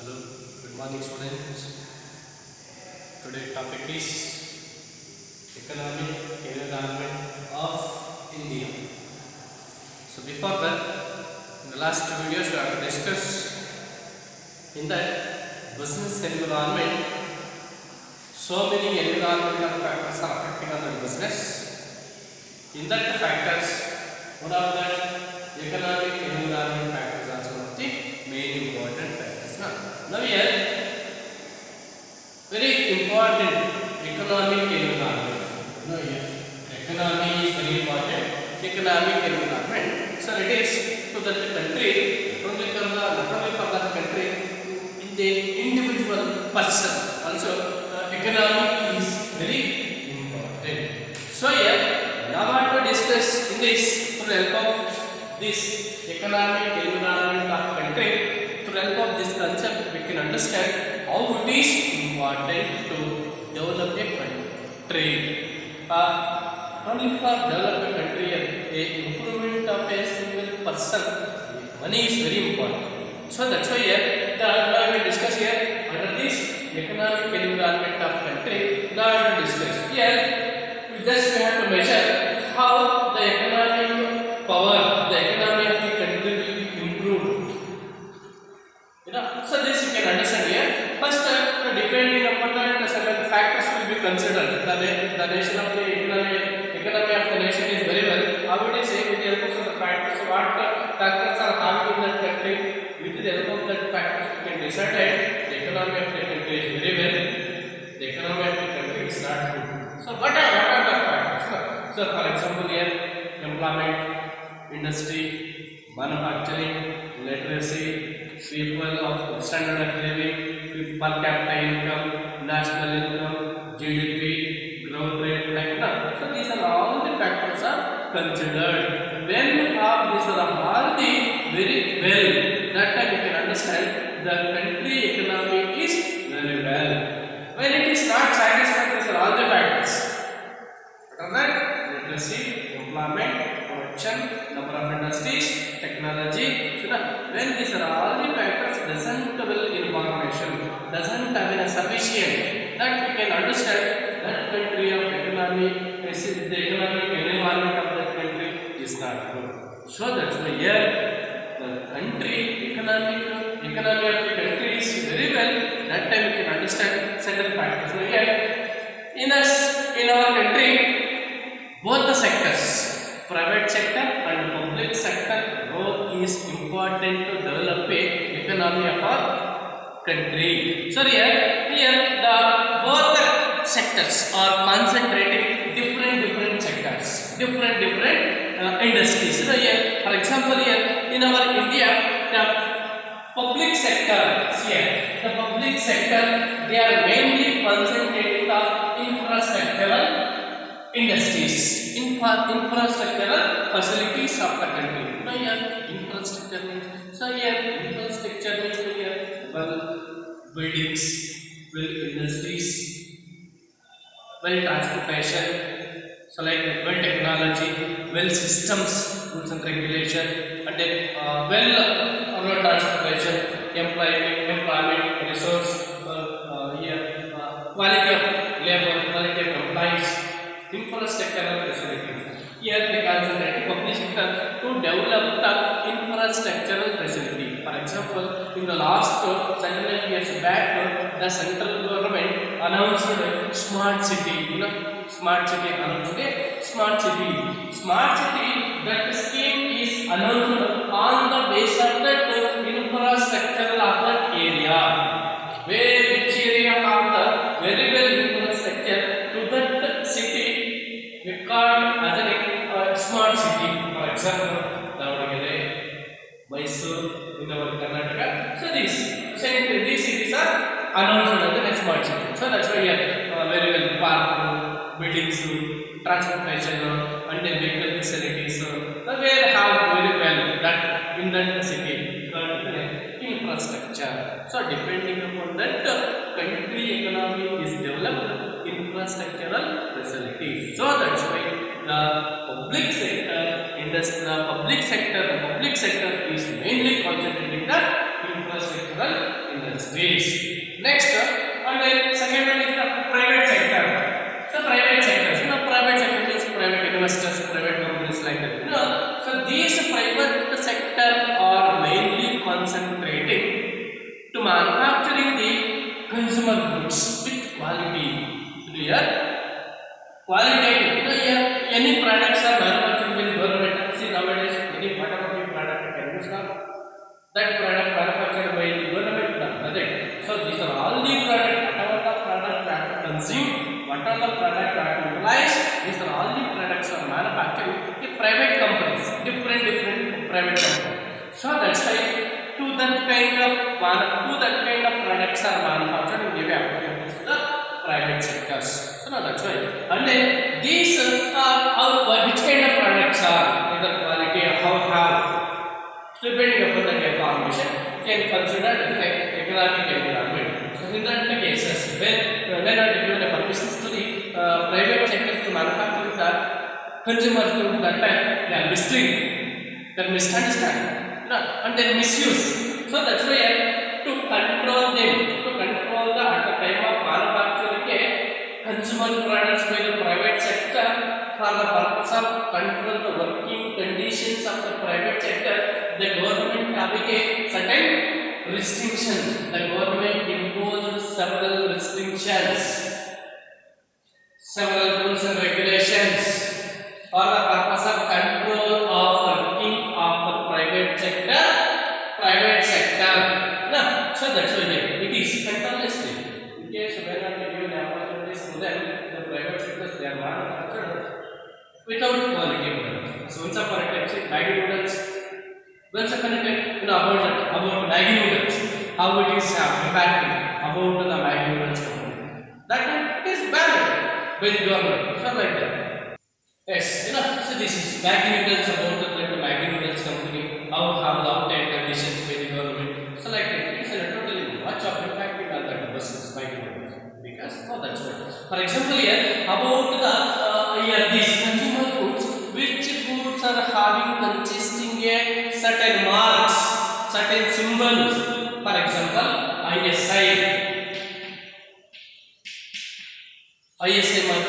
Hello, good morning students. Today topic is economic environment of India. So before that, in the last two videos we have discussed in that business environment, so many environmental factors are affecting on the business. In that factors, one of the economic environment factors are one of the main important factors. Now here, very important economic environment. No, yes. Economy is very important. Economic environment. So it is to the country, not only for that country, in the individual person. Also, economy is very important. So here, now I want to discuss in this to help of this economic environment of country. To help of this concept, we can understand how it is important to develop a country. Only for develop a country, a improvement of a single person, money is very important. So that's why here, now we discuss here under this economic environment of country. Now we discuss here. We have to measure how the economic power, the economy of the country will be improved. So this you can understand here. First, depending upon that, certain factors will be considered. The nation of the economy of the nation is very well. How would I say with the help of the factors? So what factors are having in that country? With the help of that factors, we can decide that the economy of the country is very well. The economy of the country is not good. So what are the factors? So for example, here employment, industry, manufacturing, literacy, people of standard of living, per capita income, national income, GDP, growth rate, like that. So these are all the factors are considered. When we have these are all the very well, that time you can understand the country economy is very well. When it is not satisfied, these are all the factors. What are that? Literacy, employment, production, number of industries, technology. So when these are all the factors doesn't well information, doesn't have a sufficient, that we can understand that country of economy, the economic environment of that country is not good. So that's why here the country economy of the country is very well. That time we can understand certain factors. So here in our country, both the sectors, private sector and public sector, both is important to develop a economy of our country. So here the both the sectors are concentrating different sectors, different industries. So here, for example, here in our India, the public sector, the public sector, they are mainly concentrating the infrastructural industries, infrastructural facilities of the country. Now here infrastructure means, so here infrastructure means here buildings, industries, transportation, so like technology, systems, rules and regulation, and then road transportation, employment, resource, quality of labor, quality of compliance, infrastructural facilities. Here they concentrate public sector to develop the infrastructural facility. For example, in the last 7 years back, the central government announced smart city. Smart city announced smart city. Smart city, that scheme is announced on the basis of that infrastructural of that area. Which area have the very well infrastructure to that city, we call as a smart city. For example, Davangere, Mysore in our Karnataka. So these cities are announced as a smart city. So that's why very well park, buildings, transportation, and then vehicle facilities. Where have very well that in that city infrastructure. So depending upon that, country economy is developed infrastructural facilities. So that's why the public sector is mainly concentrating the sectoral industries. Next, and then second one is the private sector. So private sector, private sector means private investors, private companies like that. So these private sector are mainly concentrating to manufacturing the consumer goods with quality. Clear? Qualitative. Here any products are manufactured by the government. See nowadays any whatever the product can use now, that product manufactured by the government, nothing. So these are all the product, whatever the product that consume, whatever the product that utilize, these are all the products are manufactured by private companies, different private companies. So that's why to that kind of products are manufactured and give opportunities to the private sectors. So now that's why. And then these are which kind of products are either quality or how depending upon the information can consider the economic environment. So in that cases when are given a permissions to the private sectors to manufacture the consumers to that time they are misunderstand and then misuse. So that's why to control them, at the time of manufacturing consumer products by the private sector for the purpose of control the working conditions of the private sector, the government having a certain restriction. The government imposed several restrictions, several rules and regulations for the purpose of control of working of the private sector. So that's why it is continuously. In case when are given opportunities to them, the private sectors they are manufactured without quality products. So once upon a time, say Maggi noodles. Once upon a time, about Maggi noodles, how it is impacted about the Maggi noodles company. That it is banned by the government. So like that. Yes, so this is Maggi noodles about the Maggi noodles company. How have long-term conditions by the government. So like that, it's a totally much of impacting on that business Maggi noodles. Because that's why. For example, here about the these consumer goods, which goods are having consisting a certain marks, certain symbols. For example, ISI mark.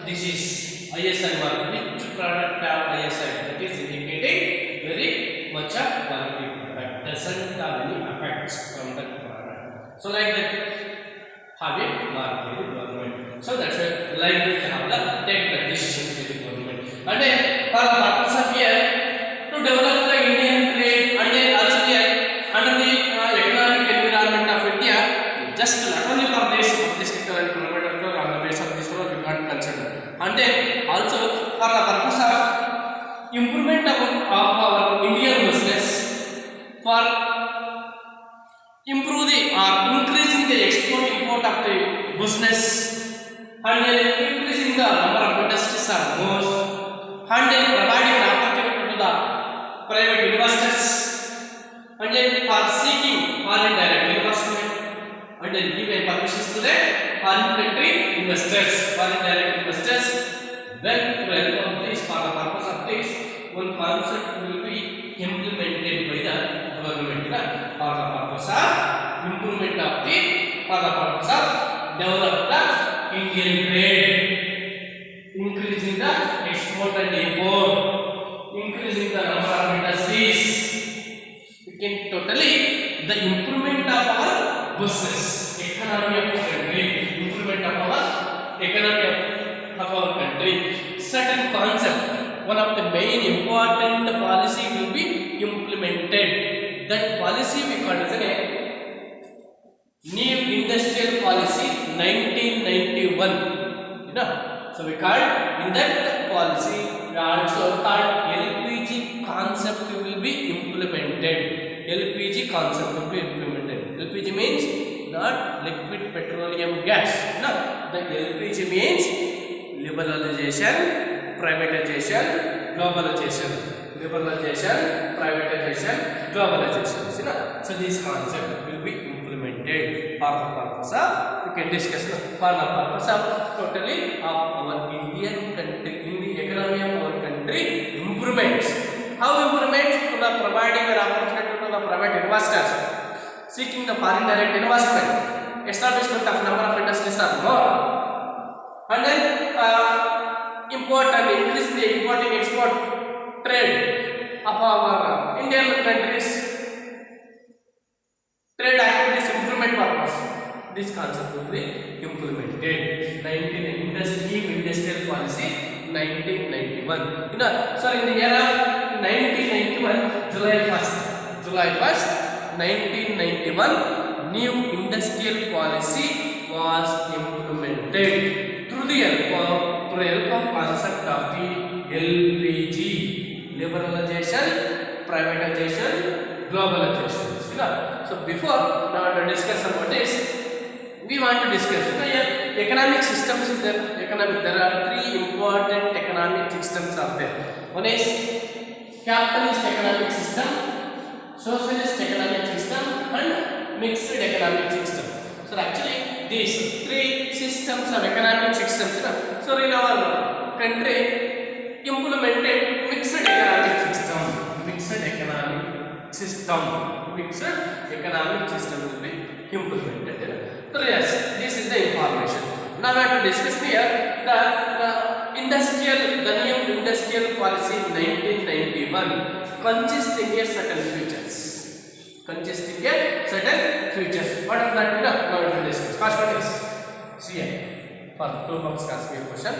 This is ISI mark. Which product have ISI? That is indicating very much of quality product. Doesn't have any effects from that product. So like that, have a mark by the government. So that's why like this have the take the decisions by the government. And then for the purpose of here to develop the Indian trade and then also here under the economic environment of India, just not only for this sector and private sector on the basis of this one we can't consider. And then also for the purpose of improvement of our Indian business, for improving or increasing the export import of the business, and then increasing the number of industries are more, and then providing an opportunity to the private investors, and then for seeking foreign direct investment, and then giving permissions to the foreign country investors, foreign direct investors. When to help of this, for the purpose of this, one concept will be implemented by the government for the purpose of improvement of the, for the purpose of develop the Indian trade, increasing the export and import, increasing the number of industries. We can totally the improvement of our business, economy of the country, improvement of our economy of our country. Certain concept, one of the main important policy will be implemented. That policy we call as a New Industrial Policy 1991. So we call in that policy we also called LPG concept will be implemented. LPG concept will be implemented. LPG means not liquid petroleum gas. No, the LPG means liberalization, privatization, globalization. Liberalization, privatization, globalization. So this concept will be implemented for the purpose of, we can discuss for the purpose of totally of our Indian country, in the economy of our country, improvements. How improvements? To the providing an opportunity to the private investors, seeking the foreign direct investment, establishment of number of industries are more, and then import and increase the importing export trade of our Indian countries, trade activities improvement purpose. This concept will be implemented. 19 industrial policy 1991. You know, so in the year of 1991, July 1st, 1991, new industrial policy was implemented through the help of concept of the LPG, liberalization, privatization, globalization. You know, so before now to discuss about this, we want to discuss economic systems. There are three important economic systems out there. One is capitalist economic system, socialist economic system, and mixed economic system. So actually these three systems of economic systems, so in our country implemented mixed economic system will be implemented. So yes, this is the information. Now we have to discuss here the new industrial policy 1991 consisting of certain features. What are that? Now we will discuss. First one is here for 2 marks question.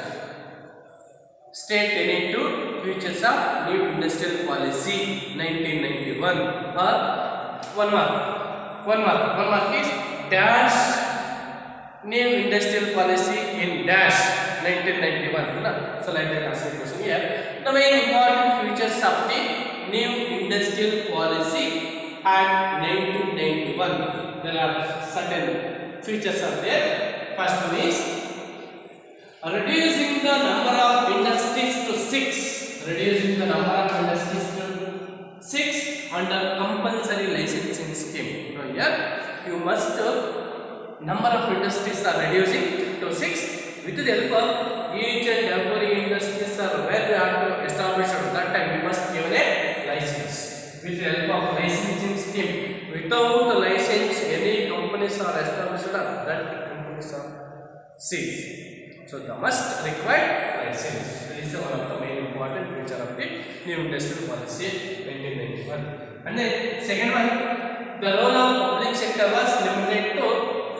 State any 2 features of new industrial policy 1991 or 1 mark. 1 mark is dash new industrial policy in dash 1991. So like that answer question here. The main important features of the new industrial policy Act 1991. There are certain features are there. First one is reducing the number of industries to 6 under compulsory licensing scheme. Now here you must number of industries are reducing to 6 with the help of each and every industries are where we have to establish at that time we must give a license with the help of licensing scheme. Without the license any companies are established that companies are seized. So the must require license. This is one of the main important feature of the new industrial policy 1991. And then second one, the role of public sector was limited to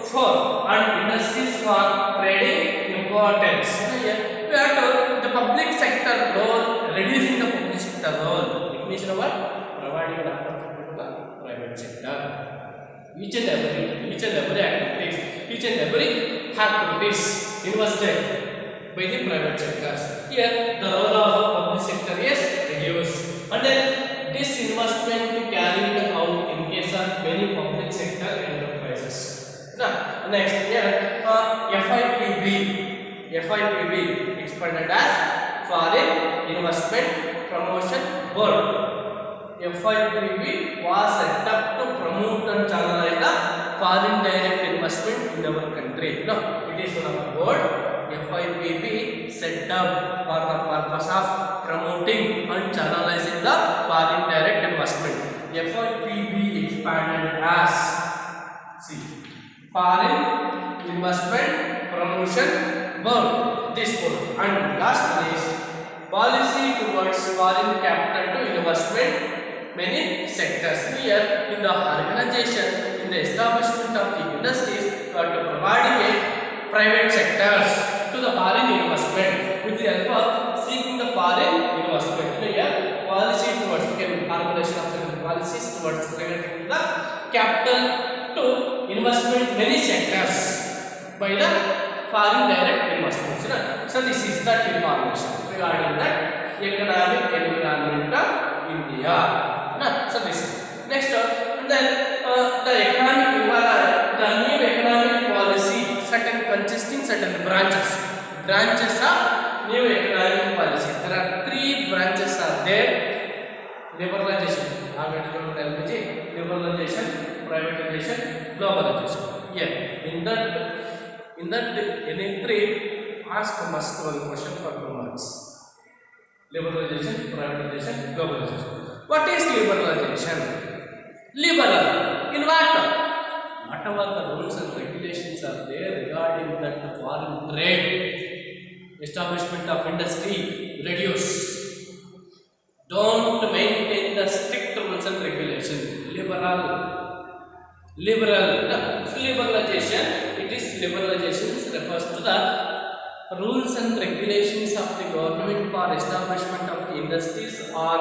4 and industries for trading importance. Here we have to the public sector role, reducing the public sector role. It means what? Providing the opportunity to the private sector. Each and every activities invested by the private sectors. Here the role of public sector is reduced, and then this investment carried out in case of many public sector enterprises. Now next here FIPB expanded as Foreign Investment Promotion Board. FIPB was set up to promote and channelize the foreign direct investment in our country. Now it is one of the board FIPB set up for the purpose of promoting and channelizing the foreign direct investment. FIPB expanded as Foreign Investment Promotion Board. This board. And last one is policy towards foreign capital to investment many sectors. Here in the organization, in the establishment of the industries, we are to providing a private sectors to the foreign investment with the help of seeking the foreign investment. Here policy towards formulation of certain policies towards relating to the capital to investment many sectors by the foreign direct investments. So this is the information regarding the economic environment of India. So this next and then the economic the new economic policy certain branches of new economic policy. There are 3 branches are there. Liberalization, LPG, liberalization, privatization, globalization. Here in that any 3 ask must one question for 2 marks. Liberalization, privatization, globalization. What is liberalization? Liberal in what? whatever the rules and regulations are there regarding that foreign trade, establishment of industry, reduce. Don't maintain the strict rules and regulations. Liberalization. It is liberalization refers to the rules and regulations of the government for establishment of the industries or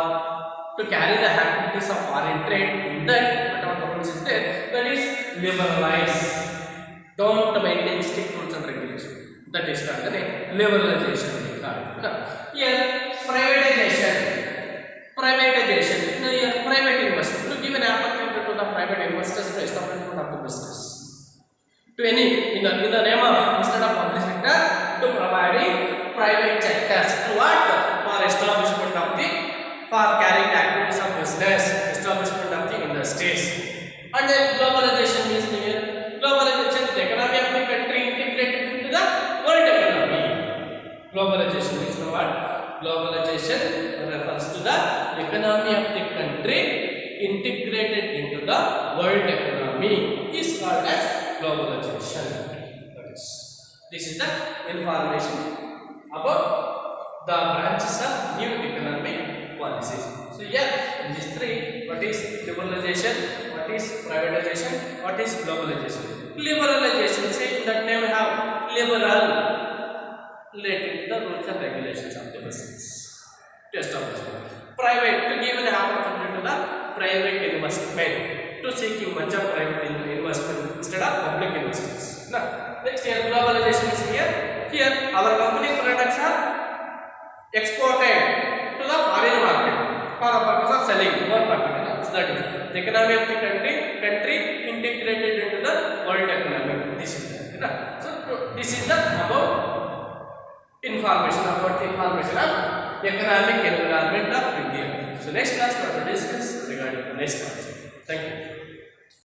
to carry the activities of foreign trade. In that, whatever the rules is there, that is liberalize. Don't maintain strict rules and regulations. That is called the liberalization. Here, privatization. Now, here, private investment. To give an opportunity to the private investors to establishment of the business. To any in the name of instead of public sector, to providing private sectors to what for establishment of the for carrying the activities of business, establishment of the industries. And then globalization means here globalization is the economy of the country integrated into the world economy. Globalization means what? Globalization refers to the economy of the country integrated into the world economy is called as globalization. This is the information about the branches of new economic policies. So here in these three, what is liberalization, what is privatization, what is globalization. Liberalization, say that name we have liberal related to the rules and regulations of the business to establish. Private, to give an opportunity to the private investment, to seeking much of private investment instead of public investments. Now, next here globalization is here. Here our company products are exported to the foreign market for a purpose of selling or marketing. So that is the economy of the country integrated into the world economy. This is that. So this is the about information about the information of economic environment of India. So next class we will discuss regarding the next concept. Thank you.